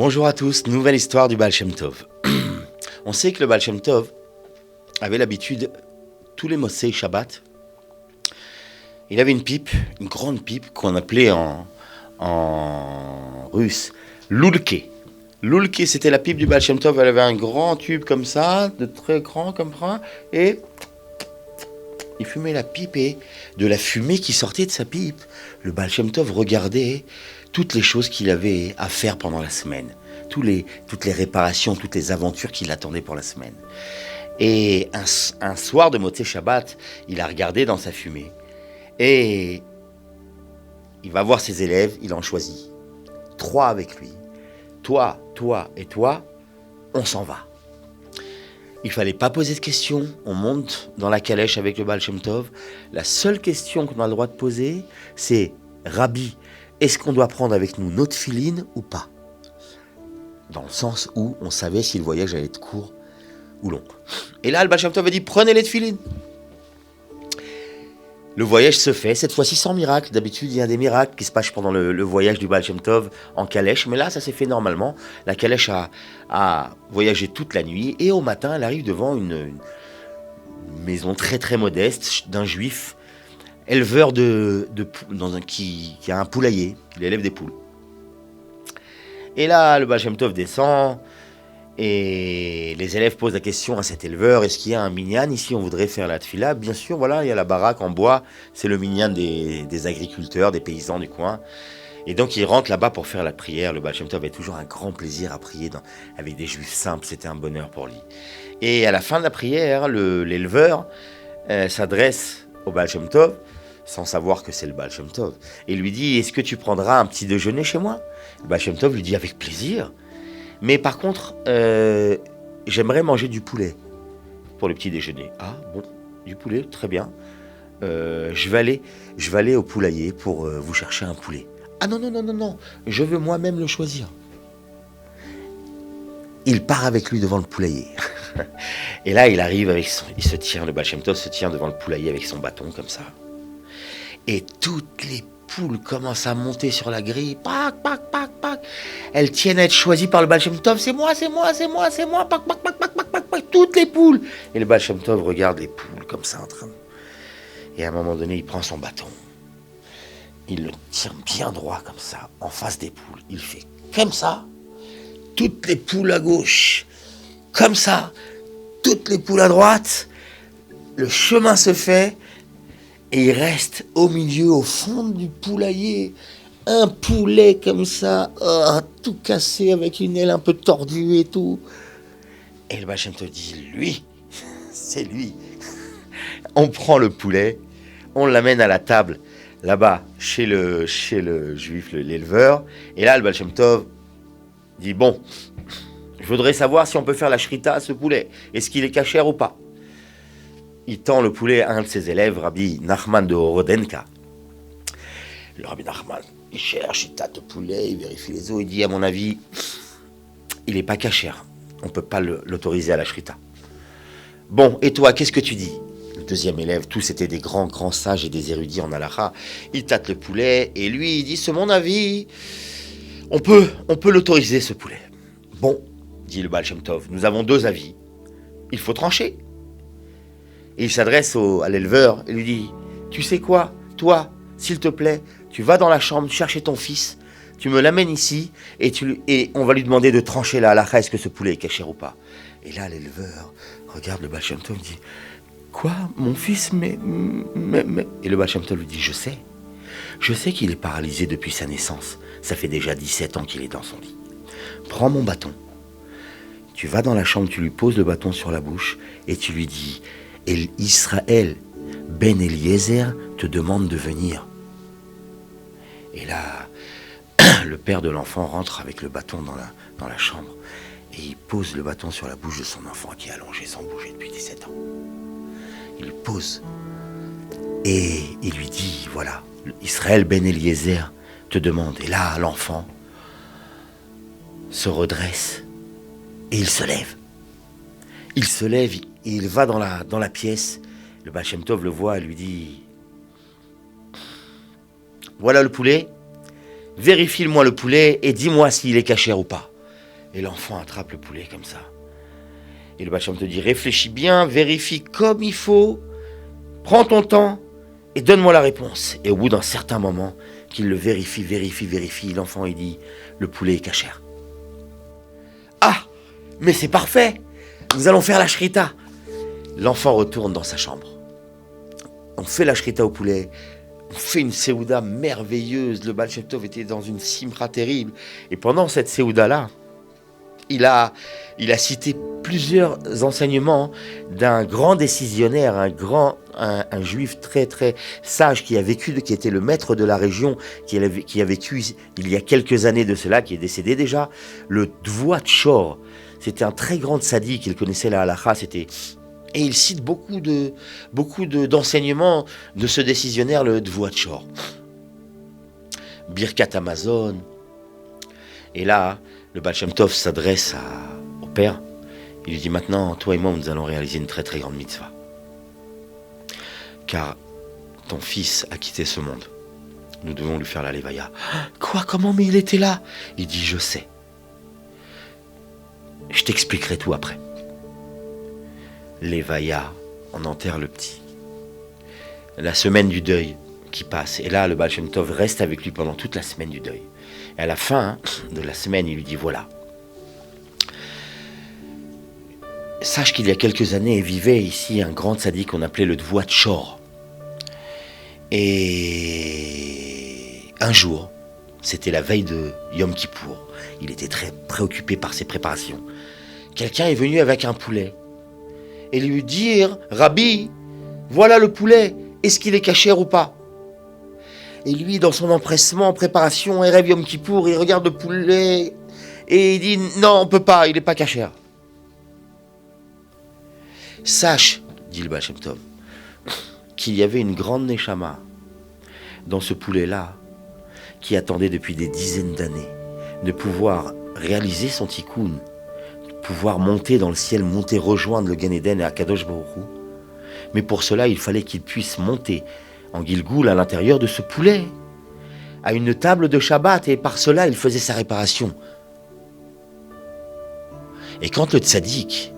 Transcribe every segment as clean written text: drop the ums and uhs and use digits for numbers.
Bonjour à tous, nouvelle histoire du Baal Shem Tov. On sait que le Baal Shem Tov avait l'habitude, tous les Motsei Shabbat, il avait une pipe, une grande pipe qu'on appelait en russe Lulke. Lulke, c'était la pipe du Baal Shem Tov, elle avait un grand tube comme ça, de très grand comme ça, et il fumait la pipe et de la fumée qui sortait de sa pipe, le Baal Shem Tov regardait toutes les choses qu'il avait à faire pendant la semaine, toutes les réparations, toutes les aventures qui l'attendaient pour la semaine. Et un soir de Motsei Shabbat, il a regardé dans sa fumée et il va voir ses élèves, il en choisit 3 avec lui. Toi, toi et toi, on s'en va. Il fallait pas poser de questions, on monte dans la calèche avec le Baal Shem Tov. La seule question qu'on a le droit de poser, c'est « Rabbi, est-ce qu'on doit prendre avec nous notre filine ou pas ?» Dans le sens où on savait si le voyage allait être court ou long. Et là, le Baal Shem Tov a dit « Prenez les tefilines !» Le voyage se fait, cette fois-ci sans miracle. D'habitude, il y a des miracles qui se passent pendant le voyage du Baal Shem Tov en calèche. Mais là, ça s'est fait normalement. La calèche a voyagé toute la nuit. Et au matin, elle arrive devant une maison très très modeste d'un juif éleveur qui a un poulailler. Il élève des poules. Et là, le Baal Shem Tov descend. Et les élèves posent la question à cet éleveur, est-ce qu'il y a un minyan ici, on voudrait faire la tfila? Bien sûr, voilà, il y a la baraque en bois, c'est le minyan des agriculteurs, des paysans du coin. Et donc il rentre là-bas pour faire la prière. Le Baal Shem Tov avait toujours un grand plaisir à prier avec des juifs simples, c'était un bonheur pour lui. Et à la fin de la prière, l'éleveur s'adresse au Baal Shem Tov, sans savoir que c'est le Baal Shem Tov, et lui dit, est-ce que tu prendras un petit déjeuner chez moi? Le Baal Shem Tov lui dit, avec plaisir. Mais par contre, j'aimerais manger du poulet pour le petit déjeuner. Ah bon, du poulet, très bien. Je vais aller au poulailler pour vous chercher un poulet. Ah non, je veux moi-même le choisir. Il part avec lui devant le poulailler. Et là, il arrive le Baal Shem Tov se tient devant le poulailler avec son bâton comme ça. Et toutes les poules commencent à monter sur la grille. Pac. Elles tiennent à être choisies par le Baal Shem Tov. C'est moi. Pac. Toutes les poules. Et le Baal Shem Tov regarde les poules comme ça en train. Et à un moment donné, il prend son bâton. Il le tient bien droit comme ça, en face des poules. Il fait comme ça. Toutes les poules à gauche. Comme ça. Toutes les poules à droite. Le chemin se fait. Et il reste au milieu, au fond du poulailler, un poulet comme ça, tout cassé avec une aile un peu tordue et tout. Et le Baal Shem Tov dit, lui, c'est lui. On prend le poulet, on l'amène à la table, là-bas, chez le juif, l'éleveur. Et là, le Baal Shem Tov dit, bon, je voudrais savoir si on peut faire la shrita à ce poulet. Est-ce qu'il est kasher ou pas? Il tend le poulet à un de ses élèves, Rabbi Nachman de Horodenka. Le Rabbi Nachman, il cherche, il tâte le poulet, il vérifie les os, il dit, à mon avis, il n'est pas kasher. On ne peut pas l'autoriser à la shrita. Bon, et toi, qu'est-ce que tu dis? Le deuxième élève, tous étaient des grands sages et des érudits en halakha. Il tâte le poulet, et lui, il dit, c'est mon avis, on peut l'autoriser, ce poulet. Bon, dit le Baal Shem Tov, nous avons 2 avis. Il faut trancher. Et il s'adresse à l'éleveur et lui dit, tu sais quoi, toi, s'il te plaît, tu vas dans la chambre chercher ton fils, tu me l'amènes ici et on va lui demander de trancher la halakha, est-ce que ce poulet est kasher ou pas? Et là, l'éleveur regarde le Baal Shem Tov et dit, quoi, mon fils, mais... Et le Baal Shem Tov lui dit, je sais qu'il est paralysé depuis sa naissance, ça fait déjà 17 ans qu'il est dans son lit. Prends mon bâton, tu vas dans la chambre, tu lui poses le bâton sur la bouche et tu lui dis, et Israël Ben Eliezer te demande de venir. Et là, le père de l'enfant rentre avec le bâton dans la chambre et il pose le bâton sur la bouche de son enfant qui est allongé sans bouger depuis 17 ans. Il le pose et il lui dit, voilà, Israël Ben Eliezer te demande. Et là, l'enfant se redresse et il se lève. Il se lève et il va dans la pièce. Le Baal Shem Tov le voit et lui dit, voilà le poulet, vérifie-moi le poulet et dis-moi s'il est kasher ou pas. Et l'enfant attrape le poulet comme ça. Et le Baal Shem Tov dit, réfléchis bien, vérifie comme il faut, prends ton temps et donne-moi la réponse. Et au bout d'un certain moment, qu'il le vérifie, l'enfant il dit, le poulet est cachère. Ah, mais c'est parfait, nous allons faire la shrita. L'enfant retourne dans sa chambre. On fait la shrita au poulet, on fait une séouda merveilleuse. Le Baal Shem Tov était dans une simra terrible. Et pendant cette séouda-là, il a cité plusieurs enseignements d'un grand décisionnaire, un juif très très sage qui était le maître de la région, qui a vécu il y a quelques années de cela, qui est décédé déjà, le Dvoat Shor. C'était un très grand tzaddik, il connaissait la halakha, et il cite beaucoup d'enseignements de ce décisionnaire, le Dvoat Shor. Birkat Amazon. Et là, le Baal Shem Tov s'adresse au père. Il lui dit, maintenant, toi et moi, nous allons réaliser une très très grande mitzvah. Car ton fils a quitté ce monde. Nous devons lui faire la levaya. Quoi, comment, mais il était là? Il dit, je sais. Je t'expliquerai tout après. Levaya, on enterre le petit. La semaine du deuil qui passe. Et là, le Baal Shem Tov reste avec lui pendant toute la semaine du deuil. Et à la fin de la semaine, il lui dit, voilà. Sache qu'il y a quelques années, vivait ici un grand tzaddik qu'on appelait le Dvoat Shor. Et un jour, c'était la veille de Yom Kippour. Il était très préoccupé par ses préparations. Quelqu'un est venu avec un poulet. Et lui dire, Rabbi, voilà le poulet, est-ce qu'il est cachère ou pas? Et lui, dans son empressement, en préparation, Erev Yom Kippour, il regarde le poulet et il dit, non, on peut pas, il n'est pas cachère. Sache, dit le Baal Shem Tov, qu'il y avait une grande neshama dans ce poulet-là qui attendait depuis des dizaines d'années de pouvoir réaliser son tikkun, de pouvoir monter dans le ciel, rejoindre le Gan Eden et Akadosh Baruch Hu. Mais pour cela, il fallait qu'il puisse monter en Gilgoul à l'intérieur de ce poulet, à une table de Shabbat, et par cela, il faisait sa réparation. Et quand le tzaddik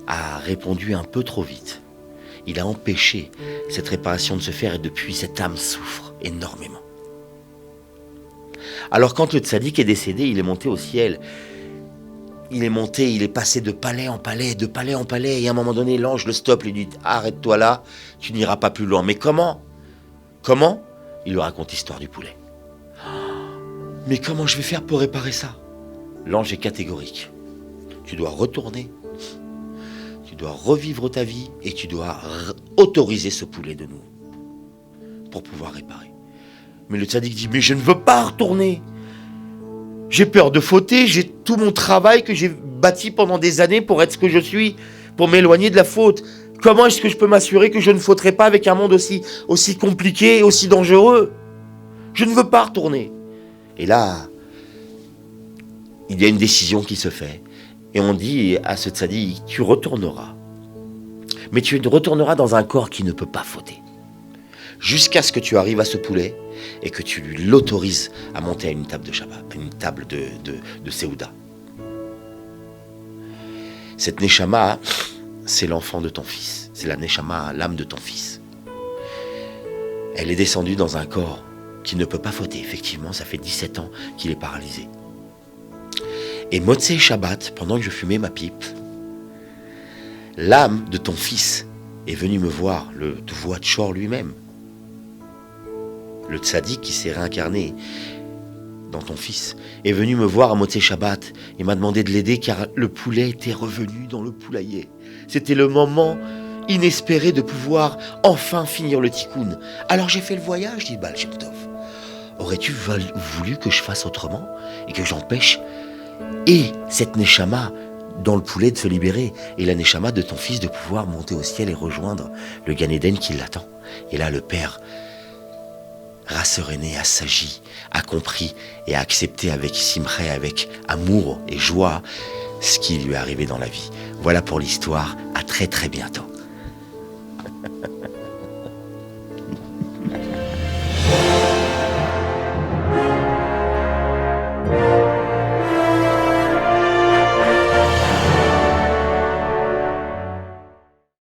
a répondu un peu trop vite, il a empêché cette réparation de se faire, et depuis, cette âme souffre énormément. Alors quand le tzaddik est décédé, il est monté au ciel. Il est passé de palais en palais, et à un moment donné, l'ange le stoppe, lui dit, arrête-toi là, tu n'iras pas plus loin. Mais comment? Il lui raconte l'histoire du poulet. Mais comment je vais faire pour réparer ça? L'ange est catégorique. Tu dois retourner, tu dois revivre ta vie, et tu dois autoriser ce poulet de nouveau pour pouvoir réparer. Mais le tzaddik dit, mais je ne veux pas retourner. J'ai peur de fauter, j'ai tout mon travail que j'ai bâti pendant des années pour être ce que je suis, pour m'éloigner de la faute. Comment est-ce que je peux m'assurer que je ne fauterai pas avec un monde aussi compliqué et aussi dangereux? Je ne veux pas retourner. Et là, il y a une décision qui se fait. Et on dit à ce tzaddik, tu retourneras. Mais tu retourneras dans un corps qui ne peut pas fauter. Jusqu'à ce que tu arrives à ce poulet et que tu lui l'autorises à monter à une table de Shabbat, à une table de Séouda. Cette Neshama, c'est l'enfant de ton fils. C'est la Neshama, l'âme de ton fils. Elle est descendue dans un corps qui ne peut pas fauter. Effectivement, ça fait 17 ans qu'il est paralysé. Et Motzei Shabbat, pendant que je fumais ma pipe, l'âme de ton fils est venue me voir, le Dvoat Shor lui-même. Le tzaddik qui s'est réincarné dans ton fils est venu me voir à Motzei Shabbat et m'a demandé de l'aider car le poulet était revenu dans le poulailler. C'était le moment inespéré de pouvoir enfin finir le tikkun. Alors j'ai fait le voyage, dit Baal Shem Tov. Aurais-tu voulu que je fasse autrement et que j'empêche et cette neshama dans le poulet de se libérer et la neshama de ton fils de pouvoir monter au ciel et rejoindre le Gan Eden qui l'attend? Et là le père rasseréné, assagi, a compris et a accepté avec simcha, avec amour et joie ce qui lui est arrivé dans la vie. Voilà pour l'histoire, à très très bientôt.